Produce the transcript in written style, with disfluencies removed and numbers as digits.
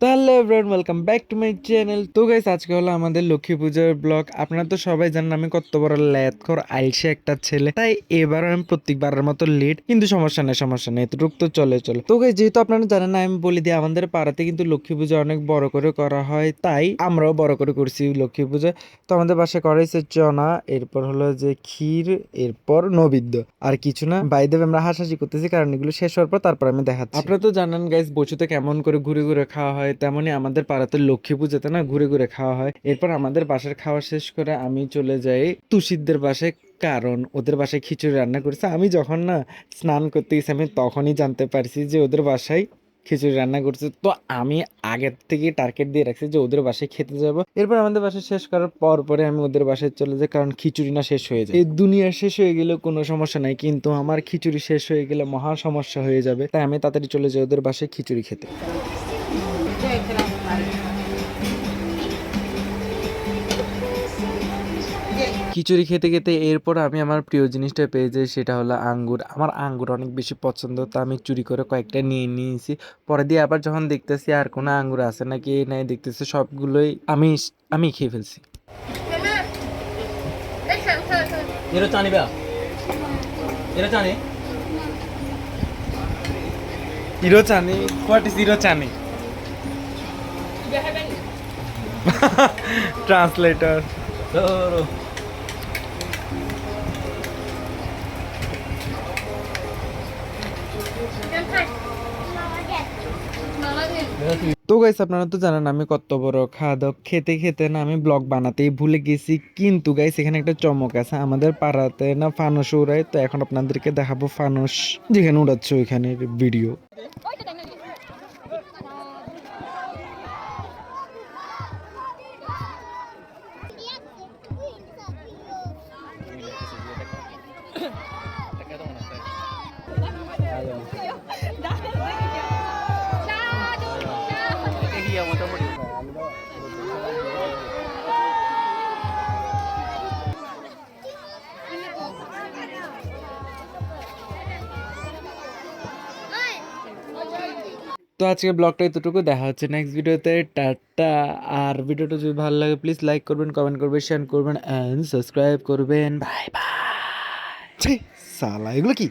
Hello everyone, welcome back to my channel. তো guys, আজকে হলো আমাদের লক্ষ্মী পূজার ব্লগ। আপনারা তো সবাই জানেন আমি কত বড় ল্যাদখোর আইসে একটা ছেলে, তাই এবার আমি প্রত্যেকবারের মতো লেট, কিন্তু সমস্যা নেই, এতটুকু তো চলে। তো গাইস, যেহেতু আপনারা জানেন না, আমি বলি দিই আমাদের পাড়াতে কিন্তু লক্ষ্মী পূজা অনেক বড় করে করা হয়, তাই আমরাও বড় করে করছি লক্ষ্মী পূজা। তো আমাদের বাসায় করাইছে চনা, এরপর হলো যে ক্ষীর, এরপর নৈবেদ্য, আর কিছু না। বাই দ্য ওয়ে, আমরা হাসাহাসি করতেছি কারণ এগুলো শেষ হওয়ার পর তারপর আমি দেখাচ্ছি। আপনারা তো জানেন গাইস, বছুতে কেমন করে ঘুরে ঘুরে খাওয়া হয়, তেমনি আমাদের পাড়াতে লক্ষ্মী পূজাতে না ঘুরে ঘুরে খাওয়া হয়। এরপর আমাদের বাসার খাওয়া শেষ করে আমি চলে যাই তুষিরদের বাসায়, কারণ ওদের বাসায় খিচুড়ি রান্না করেছে। আমি যখন না স্নান করতে গেছি, আমি তখনই জানতে পারছি যে ওদের বাসায় খিচুড়ি রান্না করছে। তো আমি আগের থেকে টার্গেট দিয়ে রাখছি যে ওদের বাসায় খেতে যাব। এরপর আমাদের বাসায় শেষ করার পর পরে আমি ওদের বাসায় চলে যাই, কারণ খিচুড়ি না শেষ হয়ে যায়। এই দুনিয়া শেষ হয়ে গেলে কোনো সমস্যা নাই, কিন্তু আমার খিচুড়ি শেষ হয়ে গেলে মহা সমস্যা হয়ে যাবে, তাই আমি তাড়াতাড়ি চলে যাই ওদের বাসায় খিচুড়ি খেতে। খিচুড়ি খেতে খেতে এরপর আমি আমার প্রিয় জিনিসটা পেয়ে যাই, সেটা হলো আঙ্গুর। আমার আঙ্গুর অনেক বেশি পছন্দ, তো আমি চুরি করে কয়েকটা নিয়ে নিয়েছি। পরে দিয়ে আবার যখন দেখতেছি আর কোনো আঙ্গুর আছে নাকি নাই, দেখতেছি সবগুলোই আমি আমি খেয়ে ফেলছি। ইরোচানি, হোয়াট ইজ ইরোচানি? ট্রান্সলেটর। তো গাইস, আপনারা তো জানেন আমি কত বড় খাদক। খেতে খেতে না আমি ব্লগ বানাতেই ভুলে গেছি। কিন্তু গাইস, এখানে একটা চমক আছে, আমাদের পাড়াতে না ফানুস উড়ায়। তো এখন আপনাদেরকে দেখাবো ফানুস যেখানে উড়াচ্ছে ওইখানে ভিডিও। তো আজকে ব্লগটা এতটুকু, দেখা হচ্ছে নেক্সট ভিডিওতে। টাটা। আর ভিডিওটা যদি ভালো লাগে প্লিজ লাইক করবেন, কমেন্ট করবেন, শেয়ার করবেন অ্যান্ড সাবস্ক্রাইব করবেন। Bye bye. সালা এগুলো কি?